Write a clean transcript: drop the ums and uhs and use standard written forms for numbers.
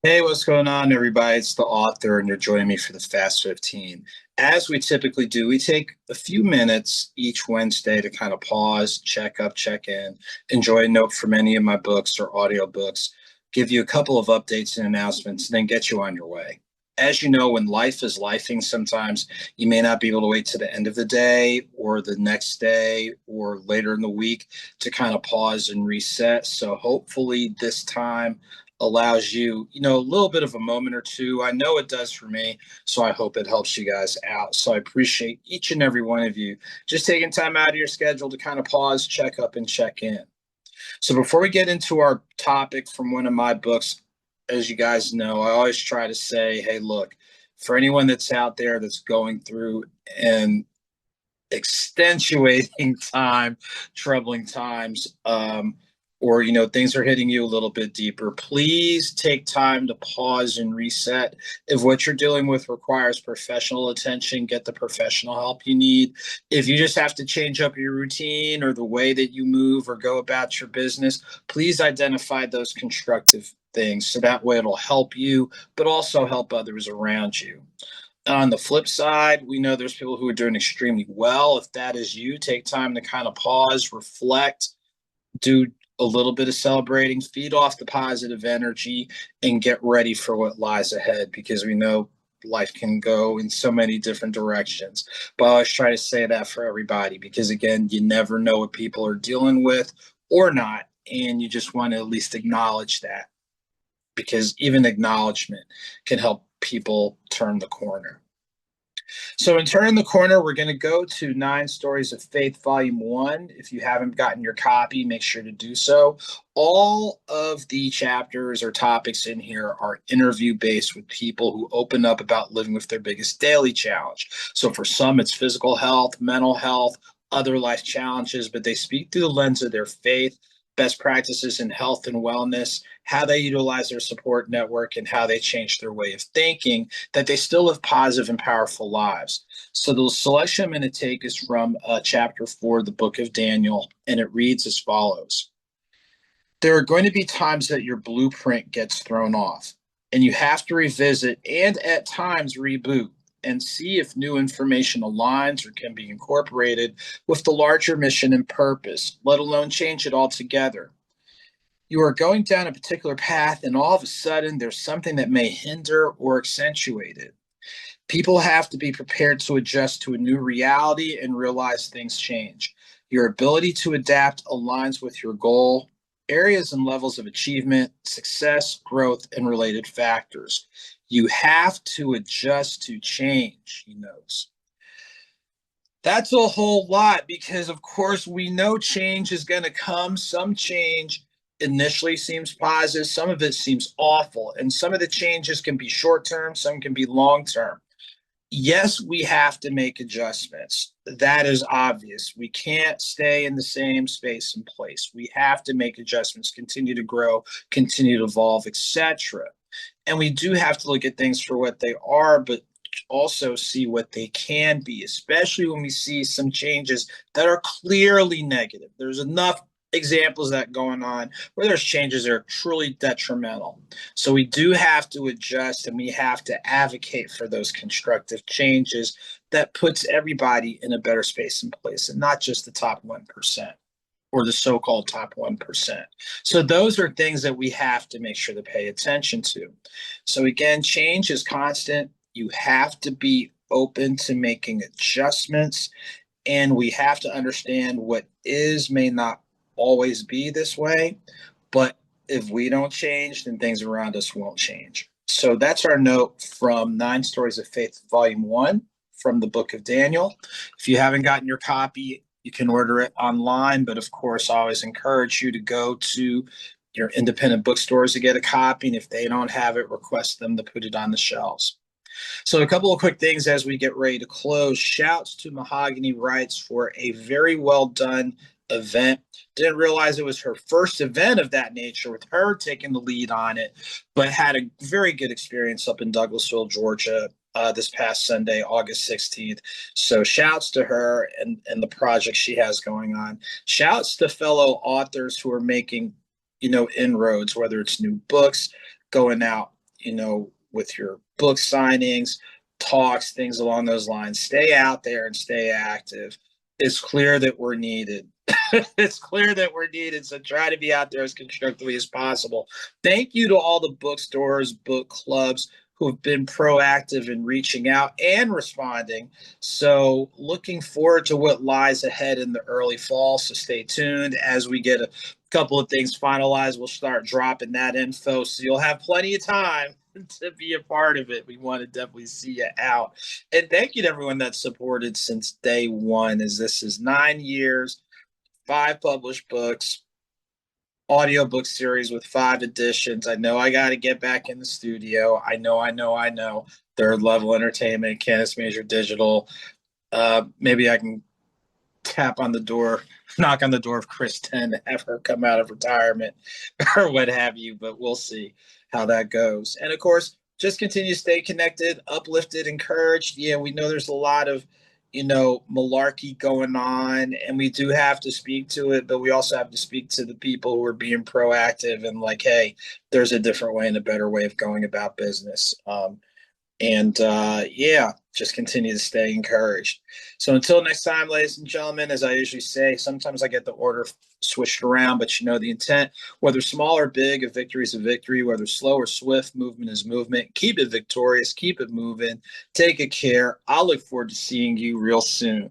Hey, what's going on, everybody? It's the author, and you're joining me for the Fast 15. As we typically do, we take a few minutes each Wednesday to kind of pause, check up, check in, enjoy a note from any of my books or audiobooks, give you a couple of updates and announcements, and then get you on your way. As you know, when life is lifing, sometimes you may not be able to wait to the end of the day or the next day or later in the week to kind of pause and reset. So hopefully this time allows you, a little bit of a moment or two. I know it does for me, so I hope it helps you guys out. So I appreciate each and every one of you just taking time out of your schedule to kind of pause, check up, and check in. So before we get into our topic from one of my books, as you guys know, I always try to say, hey, look, for anyone that's out there that's going through an extenuating time, troubling times, or things are hitting you a little bit deeper, please take time to pause and reset. If what you're dealing with requires professional attention, get the professional help you need. If you just have to change up your routine or the way that you move or go about your business, please identify those constructive things so that way it'll help you but also help others around you. On the flip side, we know there's people who are doing extremely well. If that is you, take time to kind of pause, reflect, do a little bit of celebrating, feed off the positive energy, and get ready for what lies ahead, because we know life can go in so many different directions. But I always try to say that for everybody, because again, you never know what people are dealing with or not. And you just want to at least acknowledge that, because even acknowledgement can help people turn the corner. So, in Turning the Corner, we're going to go to Nine Stories of Faith, Volume 1. If you haven't gotten your copy, make sure to do so. All of the chapters or topics in here are interview based with people who open up about living with their biggest daily challenge. So, for some, it's physical health, mental health, other life challenges, but they speak through the lens of their faith, best practices in health and wellness, how they utilize their support network, and how they change their way of thinking, that they still live positive and powerful lives. So the selection I'm going to take is from chapter 4 of the book of Daniel, and it reads as follows. There are going to be times that your blueprint gets thrown off, and you have to revisit and at times reboot and see if new information aligns or can be incorporated with the larger mission and purpose, let alone change it altogether. You are going down a particular path, and all of a sudden, there's something that may hinder or accentuate it. People have to be prepared to adjust to a new reality and realize things change. Your ability to adapt aligns with your goal, areas and levels of achievement, success, growth, and related factors. You have to adjust to change, he notes. That's a whole lot, because, of course, we know change is going to come. Some change initially seems positive, some of it seems awful, and some of the changes can be short term, some can be long term. Yes, we have to make adjustments. That is obvious. We can't stay in the same space and place. We have to make adjustments, continue to grow, continue to evolve, etc. And we do have to look at things for what they are, but also see what they can be, especially when we see some changes that are clearly negative. There's enough examples of that going on where there's changes that are truly detrimental. So we do have to adjust, and we have to advocate for those constructive changes that puts everybody in a better space and place, and not just the top 1% or the so-called top 1%. So those are things that we have to make sure to pay attention to. So again, change is constant. You have to be open to making adjustments, and we have to understand what is may not always be this way, but if we don't change, then things around us won't change. So that's our note from Nine Stories of Faith, Volume 1 from the book of Daniel. If you haven't gotten your copy, you can order it online, but of course, I always encourage you to go to your independent bookstores to get a copy, and if they don't have it, request them to put it on the shelves. So a couple of quick things as we get ready to close. Shouts to Mahogany Writes for a very well done event. Didn't realize it was her first event of that nature with her taking the lead on it, but had a very good experience up in Douglasville, Georgia, this past Sunday, August 16th. So shouts to her and the project she has going on. Shouts to fellow authors who are making, inroads, whether it's new books, going out, with your book signings, talks, things along those lines. Stay out there and stay active. It's clear that we're needed. It's clear that we're needed. So try to be out there as constructively as possible. Thank you to all the bookstores, book clubs who have been proactive in reaching out and responding. So looking forward to what lies ahead in the early fall. So stay tuned as we get a couple of things finalized. We'll start dropping that info. So you'll have plenty of time to be a part of it. We want to definitely see you out. And thank you to everyone that's supported since day one, as this is 9 years, 5 published books, audiobook series with 5 editions. I know I got to get back in the studio. I know. Third Level Entertainment, Canis Major Digital. Maybe I can knock on the door of Chris 10 to have her come out of retirement or what have you, but we'll see how that goes. And of course, just continue to stay connected, uplifted, encouraged. Yeah, we know there's a lot of, malarkey going on, and we do have to speak to it, but we also have to speak to the people who are being proactive and like, hey, there's a different way and a better way of going about business. Just continue to stay encouraged. So until next time, ladies and gentlemen, as I usually say, sometimes I get the order switched around, but the intent, whether small or big, a victory is a victory, whether slow or swift, movement is movement. Keep it victorious, keep it moving, take good care. I'll look forward to seeing you real soon.